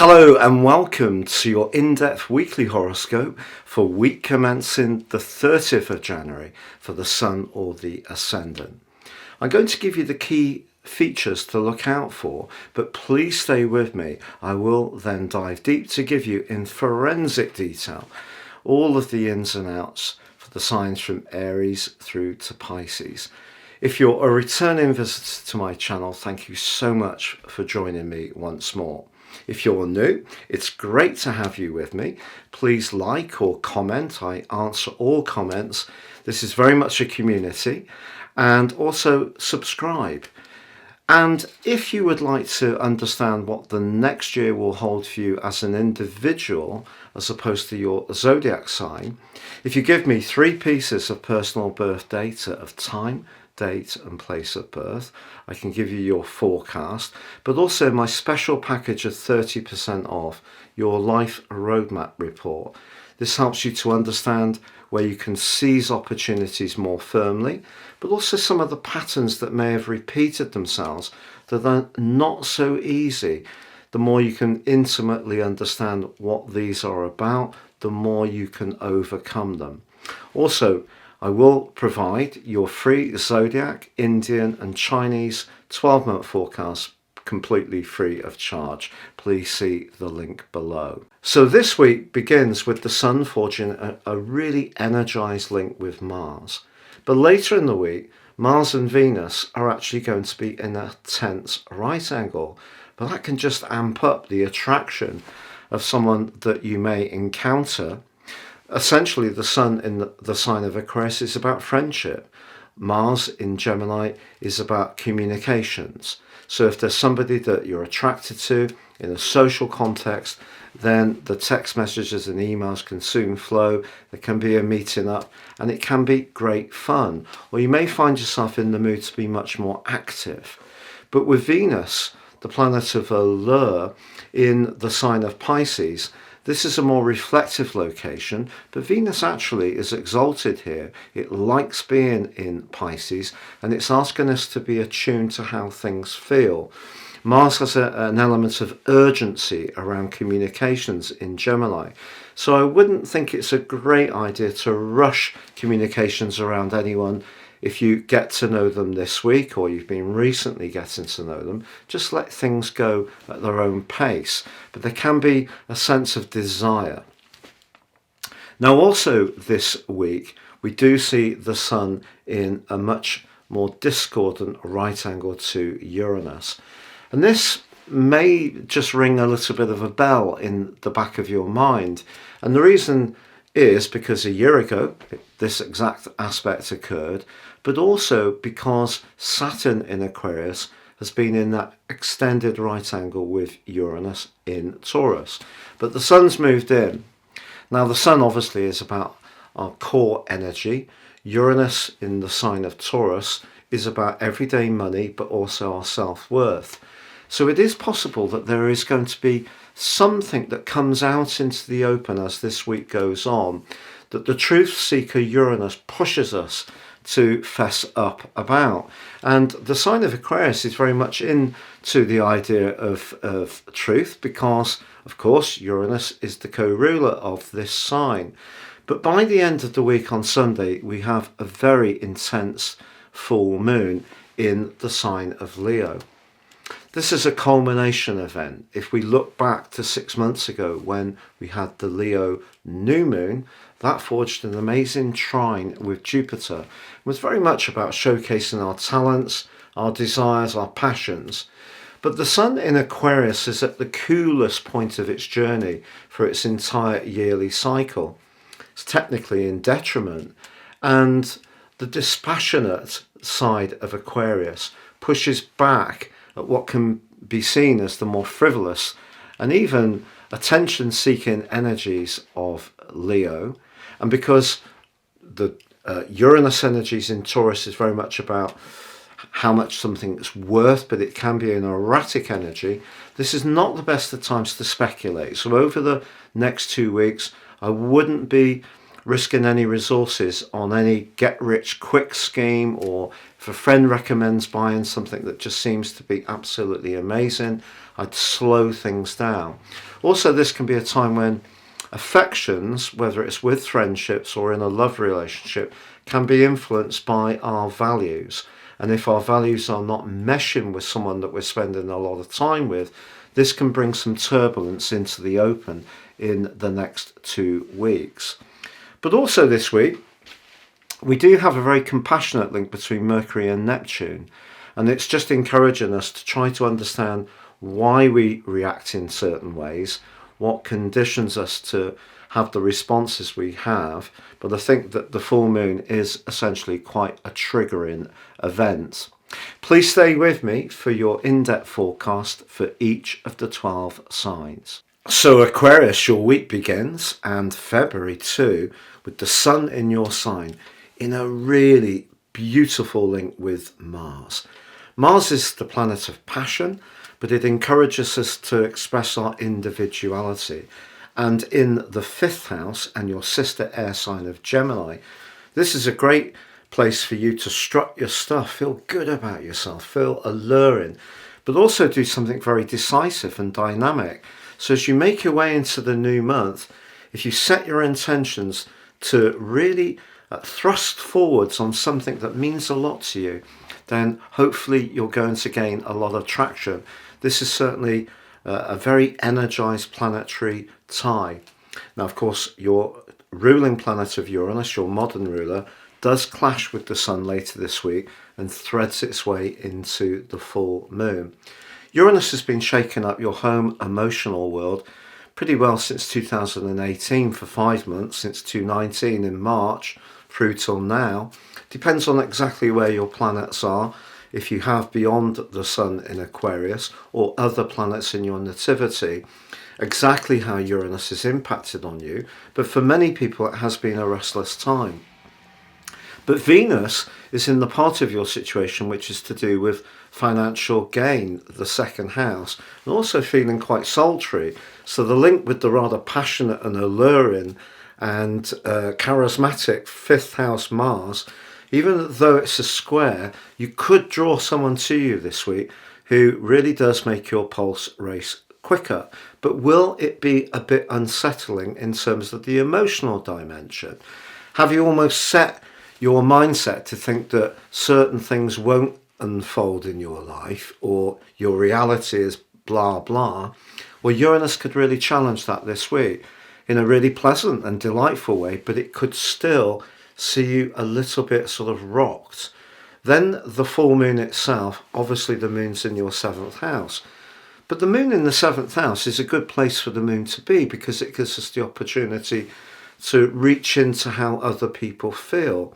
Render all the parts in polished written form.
Hello and welcome to your in-depth weekly horoscope for week commencing the 30th of January for the Sun or the Ascendant. I'm going to give you the key features to look out for, but please stay with me. I will then dive deep to give you in forensic detail all of the ins and outs for the signs from Aries through to Pisces. If you're a returning visitor to my channel, thank you so much for joining me once more. If you're new, it's great to have you with me. Please like or comment. I answer all comments. This is very much a community. And also subscribe. And if you would like to understand what the next year will hold for you as an individual, as opposed to your zodiac sign, if you give me 3 pieces of personal birth data of time, date and place of birth, I can give you your forecast, but also my special package of 30% off your life roadmap report. This helps you to understand where you can seize opportunities more firmly, but also some of the patterns that may have repeated themselves that are not so easy. The more you can intimately understand what these are about, the more you can overcome them. Also, I will provide your free Zodiac, Indian and Chinese 12-month forecast completely free of charge. Please see the link below. So this week begins with the Sun forging a really energized link with Mars. But later in the week, Mars and Venus are actually going to be in a tense right angle. But that can just amp up the attraction of someone that you may encounter. Essentially, the Sun in the sign of Aquarius is about friendship. Mars in Gemini is about communications. So if there's somebody that you're attracted to in a social context, then the text messages and emails can soon flow. There can be a meeting up and it can be great fun. Or you may find yourself in the mood to be much more active. But with Venus, the planet of allure, in the sign of Pisces, this is a more reflective location, but Venus actually is exalted here. It likes being in Pisces, and it's asking us to be attuned to how things feel. Mars has an element of urgency around communications in Gemini, so I wouldn't think it's a great idea to rush communications around anyone. If you get to know them this week or you've been recently getting to know them, just let things go at their own pace. But there can be a sense of desire. Now also this week, we do see the Sun in a much more discordant right angle to Uranus. And this may just ring a little bit of a bell in the back of your mind. And the reason is because a year ago, this exact aspect occurred, but also because Saturn in Aquarius has been in that extended right angle with Uranus in Taurus. But the Sun's moved in. Now the Sun obviously is about our core energy. Uranus in the sign of Taurus is about everyday money, but also our self-worth. So it is possible that there is going to be something that comes out into the open as this week goes on, that the truth seeker Uranus pushes us to fess up about. And the sign of Aquarius is very much into the idea of truth because, of course, Uranus is the co-ruler of this sign. But by the end of the week on Sunday, we have a very intense full moon in the sign of Leo. This is a culmination event. If we look back to 6 months ago when we had the Leo new moon, that forged an amazing trine with Jupiter. It was very much about showcasing our talents, our desires, our passions. But the Sun in Aquarius is at the coolest point of its journey for its entire yearly cycle. It's technically in detriment, and the dispassionate side of Aquarius pushes back at what can be seen as the more frivolous and even attention-seeking energies of Leo. And because the Uranus energies in Taurus is very much about how much something's worth, but it can be an erratic energy, this is not the best of times to speculate. So over the next 2 weeks, I wouldn't be risking any resources on any get-rich-quick scheme, or if a friend recommends buying something that just seems to be absolutely amazing, I'd slow things down. Also, this can be a time when affections, whether it's with friendships or in a love relationship, can be influenced by our values. And if our values are not meshing with someone that we're spending a lot of time with, this can bring some turbulence into the open in the next 2 weeks. But also this week, we do have a very compassionate link between Mercury and Neptune. And it's just encouraging us to try to understand why we react in certain ways, what conditions us to have the responses we have. But I think that the full moon is essentially quite a triggering event. Please stay with me for your in-depth forecast for each of the 12 signs. So Aquarius, your week begins, and February too, with the sun in your sign in a really beautiful link with Mars. Mars is the planet of passion, but it encourages us to express our individuality. And in the 5th house and your sister air sign of Gemini, this is a great place for you to strut your stuff, feel good about yourself, feel alluring, but also do something very decisive and dynamic. So as you make your way into the new month, if you set your intentions to really thrust forwards on something that means a lot to you, then hopefully you're going to gain a lot of traction. This is certainly a very energized planetary tie. Now, of course, your ruling planet of Uranus, your modern ruler, does clash with the sun later this week and threads its way into the full moon. Uranus has been shaking up your home emotional world pretty well since 2018 for 5 months, since 2019 in March through till now. Depends on exactly where your planets are, if you have beyond the sun in Aquarius or other planets in your nativity, exactly how Uranus is impacted on you. But for many people it has been a restless time. But Venus is in the part of your situation which is to do with financial gain, the 2nd house, and also feeling quite sultry. So the link with the rather passionate and alluring and charismatic 5th house Mars, even though it's a square, you could draw someone to you this week who really does make your pulse race quicker. But will it be a bit unsettling in terms of the emotional dimension? Have you almost set your mindset to think that certain things won't unfold in your life, or your reality is blah blah? Well, Uranus could really challenge that this week in a really pleasant and delightful way, but it could still see you a little bit sort of rocked. Then the full moon itself, obviously the moon's in your 7th house, but the moon in the 7th house is a good place for the moon to be because it gives us the opportunity to reach into how other people feel.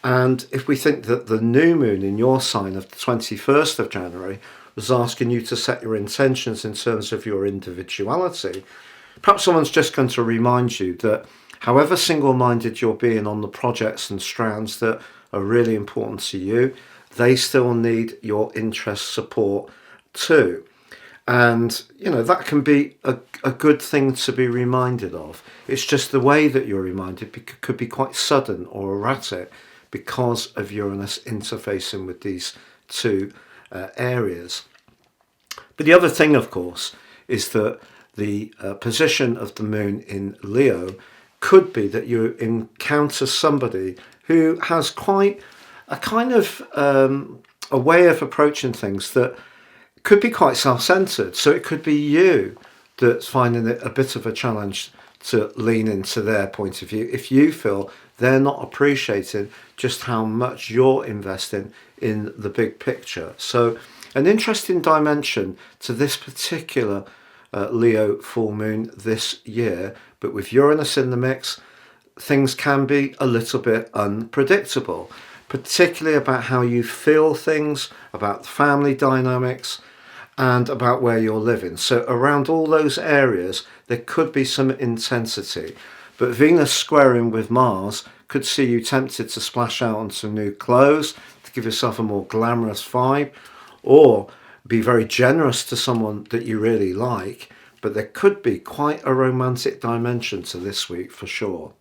And if we think that the new moon in your sign of the 21st of January was asking you to set your intentions in terms of your individuality, perhaps someone's just going to remind you that however single-minded you're being on the projects and strands that are really important to you, they still need your interest support too. And, you know, that can be a good thing to be reminded of. It's just the way that you're reminded could be quite sudden or erratic because of Uranus interfacing with these two areas. But the other thing, of course, is that the position of the moon in Leo could be that you encounter somebody who has quite a kind of a way of approaching things that could be quite self-centered. So it could be you that's finding it a bit of a challenge to lean into their point of view if you feel they're not appreciating just how much you're investing in the big picture. So an interesting dimension to this particular Leo full moon this year, but with Uranus in the mix, things can be a little bit unpredictable, particularly about how you feel things, about family dynamics, and about where you're living. So around all those areas, there could be some intensity. But Venus squaring with Mars could see you tempted to splash out on some new clothes to give yourself a more glamorous vibe, or be very generous to someone that you really like. But there could be quite a romantic dimension to this week for sure.